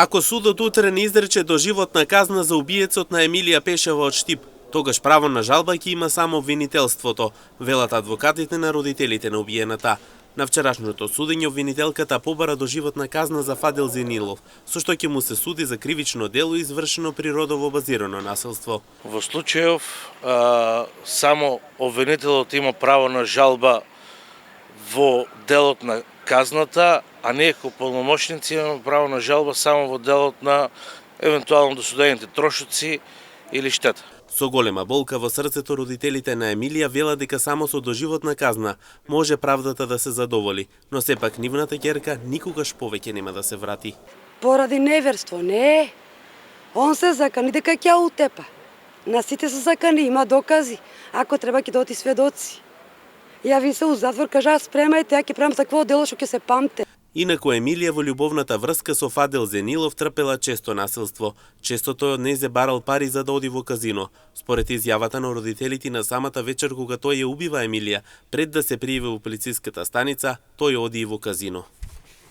Ако судот утре не изрече доживотна казна за убиецот на Емилија Пешева од Штип, тогаш право на жалба ќе има само обвинителството, велат адвокатите на родителите на убиената. На вчерашното судење обвинителката побара доживотна казна за Фадил Зенилов, со што ќе му се суди за кривично дело извршено при родово базирано насилство. Во случајов само обвинителот има право на жалба во делот на казната, а ние како полномошници имаме право на жалба само во делот на евентуално досудените трошоци или штета. Со голема болка во срцето родителите на Емилија велат дека само со доживотна казна може правдата да се задоволи, но сепак нивната ќерка никогаш повеќе нема да се врати. Поради неверство, не. Он се закани дека ќе утепа. На сите се закани, има докази. Ако треба ќе доти сведоци. Јави се у затвор, кажа спремајте, ја ќе правам такво дело што ќе се памте. Инаку Емилија во љубовната врска со Фадил Зенилов трпела често насилство. Често тој од нејзе барал пари за да оди во казино. Според изјавата на родителите на самата вечер кога тој ја убива Емилија, пред да се пријави во полициската станица, тој оди и во казино.